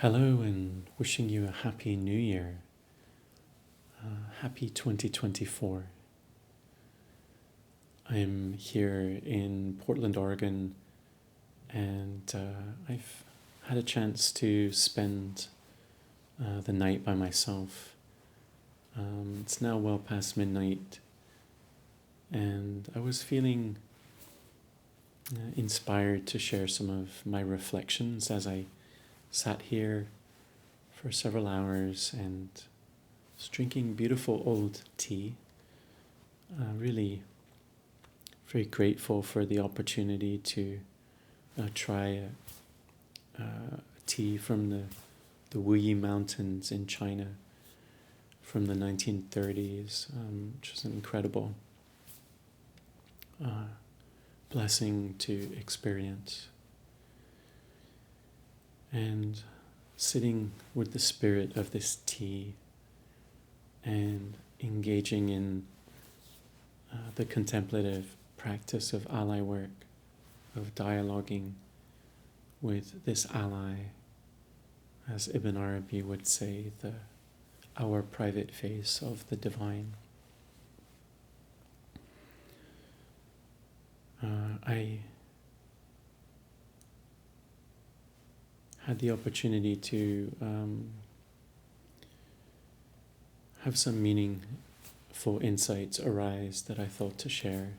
Hello, and wishing you a happy new year. Happy 2024. I'm here in Portland, Oregon, and I've had a chance to spend the night by myself. It's now well past midnight, and I was feeling inspired to share some of my reflections as I sat here for several hours and was drinking beautiful old tea. Really very grateful for the opportunity to try a tea from the Wuyi Mountains in China from the 1930s, which is an incredible blessing to experience. And sitting with the spirit of this tea and engaging in the contemplative practice of ally work, of dialoguing with this ally, as Ibn Arabi would say, our private face of the divine. I had the opportunity to have some meaningful insights arise that I thought to share.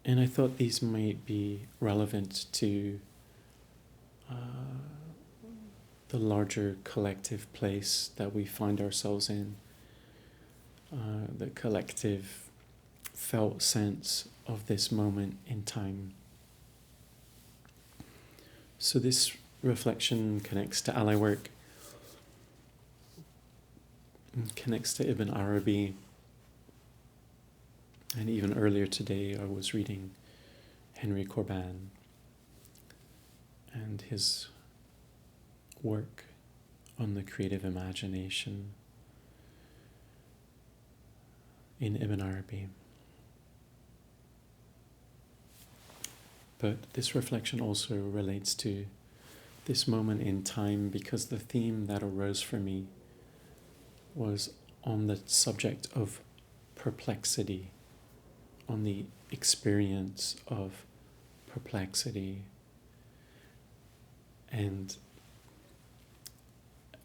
And I thought these might be relevant to the larger collective place that we find ourselves in, the collective felt sense of this moment in time. So this reflection connects to ally work, connects to Ibn Arabi, and even earlier today I was reading Henry Corbin and his work on the creative imagination in Ibn Arabi. But this reflection also relates to this moment in time, because the theme that arose for me was on the subject of perplexity, on the experience of perplexity. And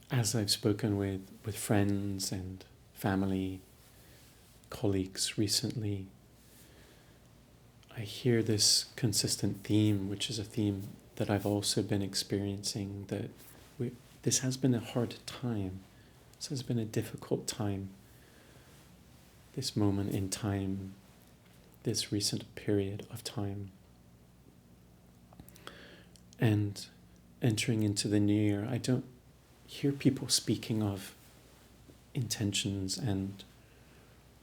as I've spoken with friends and family, colleagues recently, I hear this consistent theme, which is a theme that I've also been experiencing, that this has been a hard time. This has been a difficult time. This moment in time, this recent period of time. And entering into the new year, I don't hear people speaking of intentions and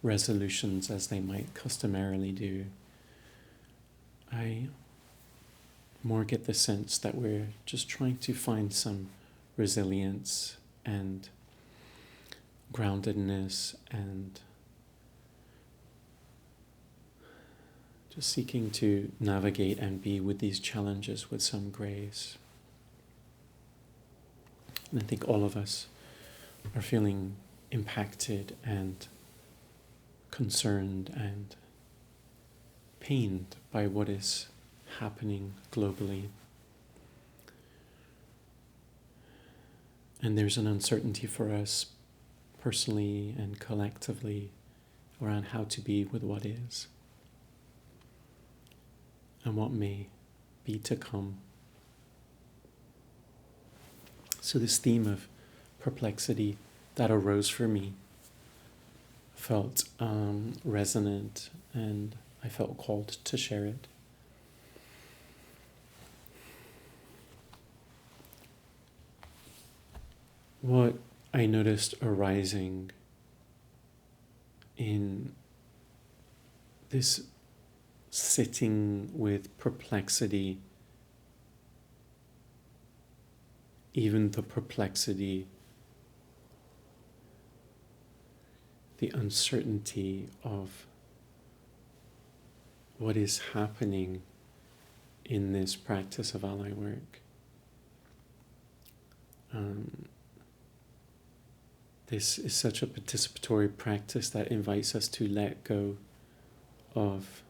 resolutions as they might customarily do. I more get the sense that we're just trying to find some resilience and groundedness and just seeking to navigate and be with these challenges with some grace. And I think all of us are feeling impacted and concerned and pained by what is happening globally. And there's an uncertainty for us personally and collectively around how to be with what is and what may be to come. So this theme of perplexity that arose for me felt resonant, and I felt called to share it. What I noticed arising in this sitting with perplexity, even the perplexity, the uncertainty of what is happening in this practice of ally work. This is such a participatory practice that invites us to let go of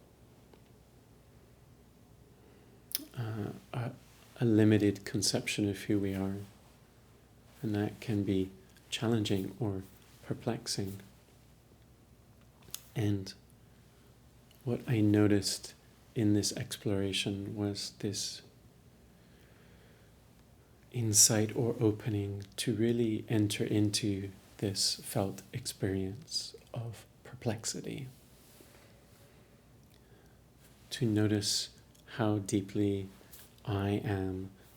a limited conception of who we are, and that can be challenging or perplexing. And what I noticed in this exploration was this insight or opening to really enter into this felt experience of perplexity, to notice how deeply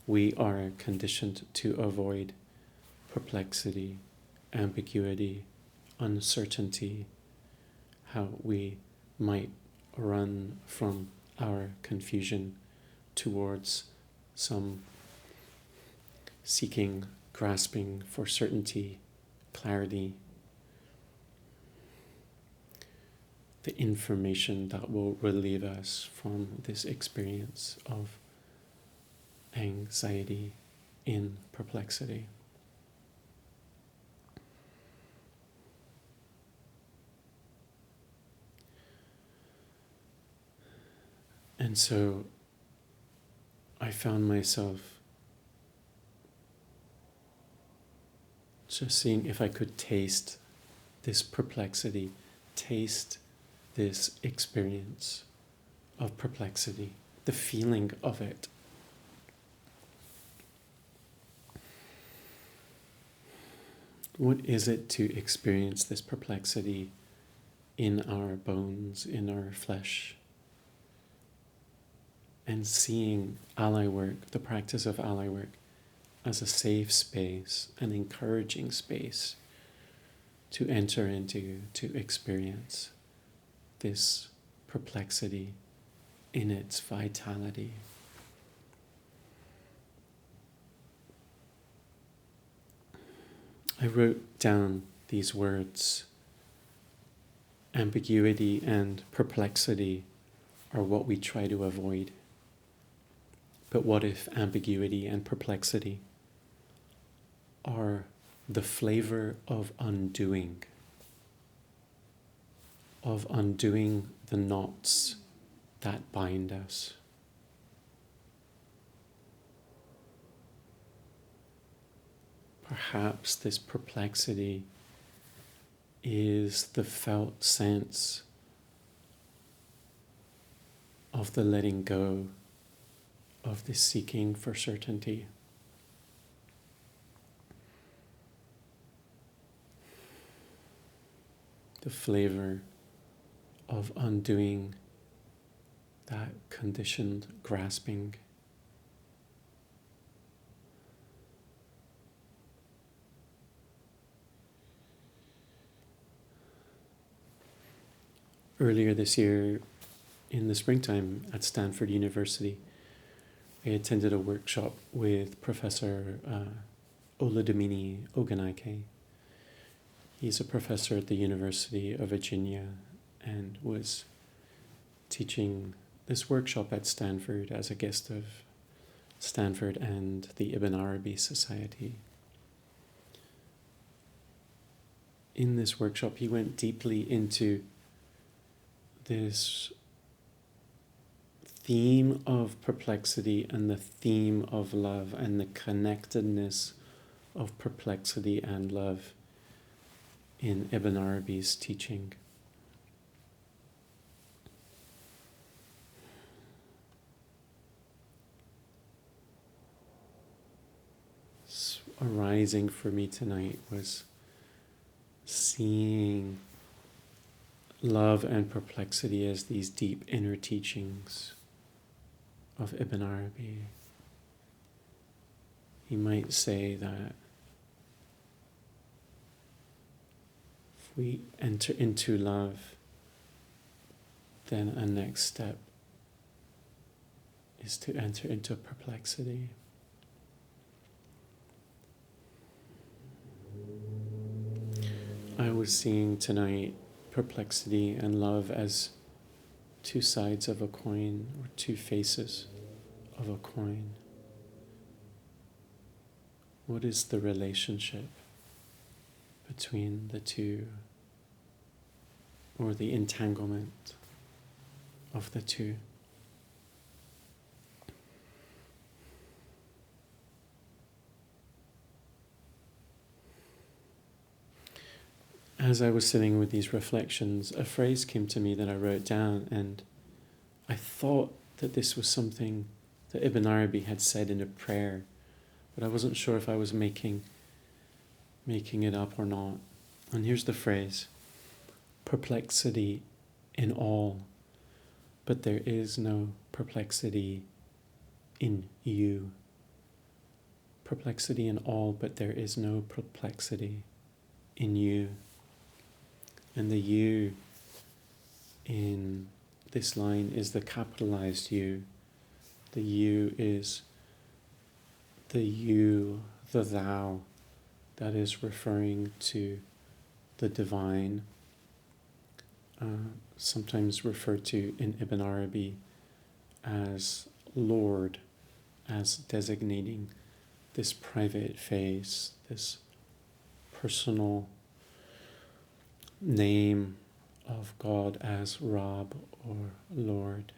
we are conditioned to avoid perplexity, ambiguity, uncertainty, how we might run from our confusion towards some seeking, grasping for certainty, clarity, the information that will relieve us from this experience of anxiety in perplexity. And so I found myself just seeing if I could taste this perplexity, taste this experience of perplexity, the feeling of it. What is it to experience this perplexity in our bones, in our flesh? And seeing ally work, the practice of ally work, as a safe space, an encouraging space to enter into, to experience this perplexity in its vitality. I wrote down these words: ambiguity and perplexity are what we try to avoid. But what if ambiguity and perplexity are the flavor of undoing the knots that bind us? Perhaps this perplexity is the felt sense of the letting go of the seeking for certainty. The flavor of undoing that conditioned grasping. Earlier this year, in the springtime at Stanford University, I attended a workshop with Professor Oludamini Ogunnaike. He's a professor at the University of Virginia and was teaching this workshop at Stanford as a guest of Stanford and the Ibn Arabi Society. In this workshop, he went deeply into this theme of perplexity and the theme of love and the connectedness of perplexity and love in Ibn Arabi's teaching. Arising for me tonight was seeing love and perplexity as these deep inner teachings of Ibn Arabi. He might say that if we enter into love, then a next step is to enter into perplexity. I was seeing tonight perplexity and love as two sides of a coin or two faces of a coin. What is the relationship between the two, or the entanglement of the two? As I was sitting with these reflections, a phrase came to me that I wrote down, and I thought that this was something that Ibn Arabi had said in a prayer, but I wasn't sure if I was making it up or not. And here's the phrase: perplexity in all, but there is no perplexity in you. Perplexity in all, but there is no perplexity in you. And the you in this line is the capitalized you. The you is the you, the thou, that is referring to the divine, sometimes referred to in Ibn Arabi as Lord, as designating this private phase, this personal name of God as Rab or Lord.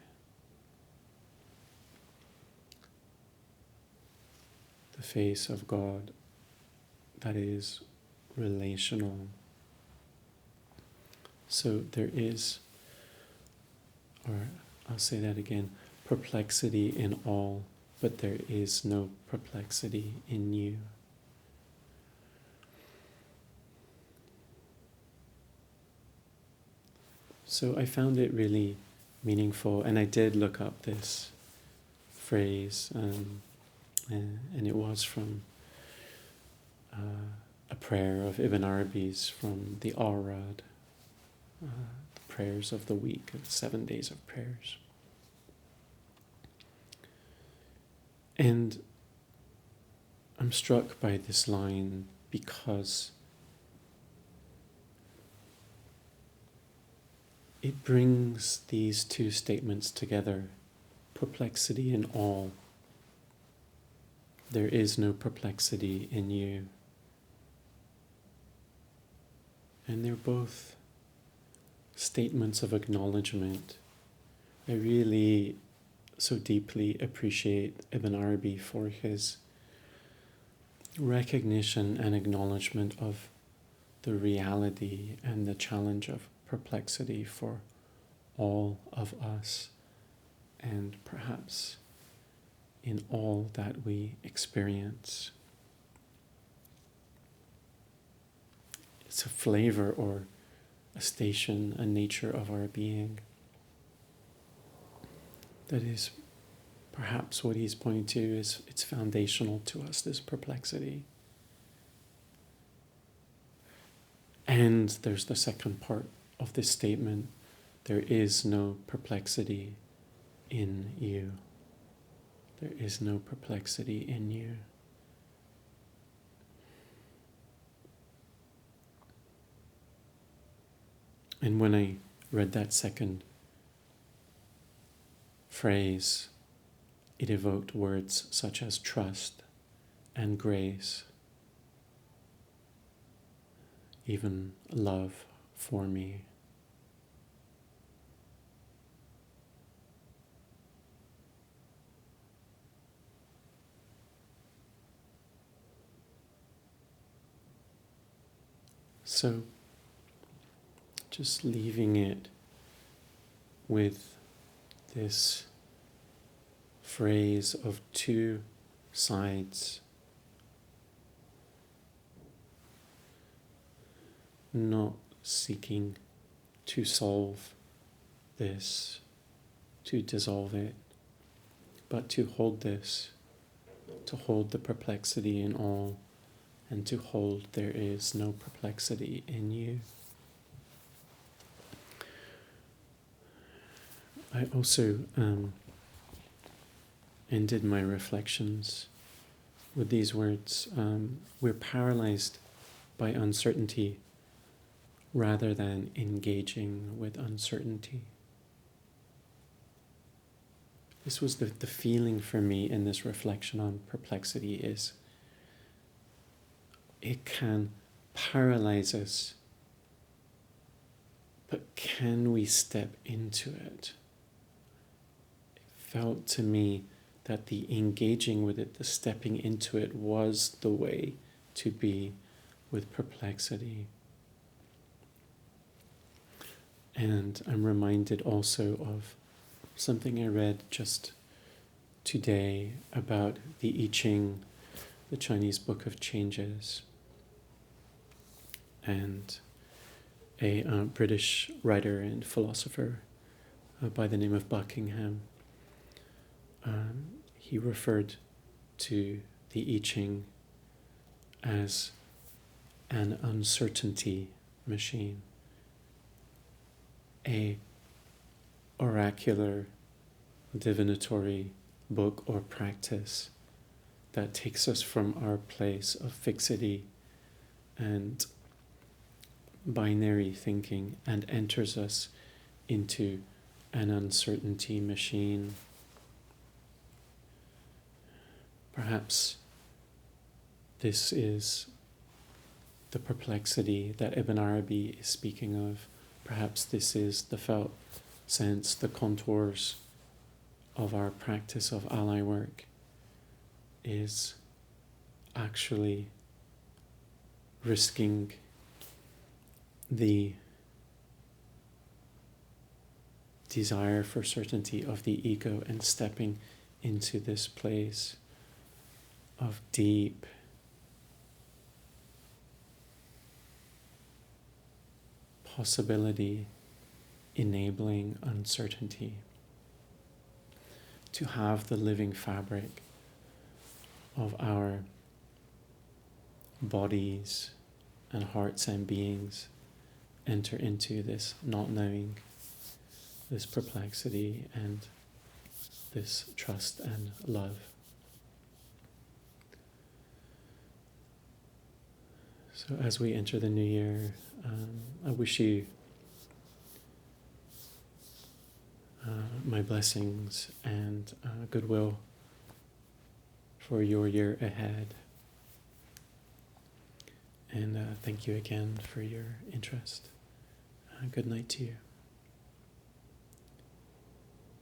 The face of God that is relational. So there is, or I'll say that again, perplexity in all, but there is no perplexity in you. So I found it really meaningful, and I did look up this phrase, and it was from a prayer of Ibn Arabi's from the Awrad, the prayers of the week, of 7 days of prayers. And I'm struck by this line because it brings these two statements together: perplexity in all. There is no perplexity in you. And they're both statements of acknowledgement. I really so deeply appreciate Ibn Arabi for his recognition and acknowledgement of the reality and the challenge of perplexity for all of us, and perhaps in all that we experience. It's a flavor or a station, a nature of our being. That is perhaps what he's pointing to is it's foundational to us, this perplexity. And there's the second part of this statement: there is no perplexity in you. There is no perplexity in you. And when I read that second phrase, it evoked words such as trust and grace, even love for me. So, just leaving it with this phrase of two sides, not seeking to solve this, to dissolve it, but to hold this, to hold the perplexity in all, and to hold there is no perplexity in you. I also ended my reflections with these words: we're paralyzed by uncertainty rather than engaging with uncertainty. this was the feeling for me in this reflection on perplexity is it can paralyze us, but can we step into it? It felt to me that the engaging with it, the stepping into it, was the way to be with perplexity. And I'm reminded also of something I read just today about the I Ching, the Chinese Book of Changes, and a British writer and philosopher by the name of Buckingham. He referred to the I Ching as an uncertainty machine, a oracular, divinatory book or practice that takes us from our place of fixity and binary thinking and enters us into an uncertainty machine. Perhaps this is the perplexity that Ibn Arabi is speaking of. Perhaps this is the felt sense, the contours of our practice of ally work is actually risking the desire for certainty of the ego and stepping into this place of deep possibility enabling uncertainty, to have the living fabric of our bodies and hearts and beings enter into this not knowing, this perplexity and this trust and love. So as we enter the new year, I wish you my blessings and goodwill for your year ahead. And thank you again for your interest. Good night to you.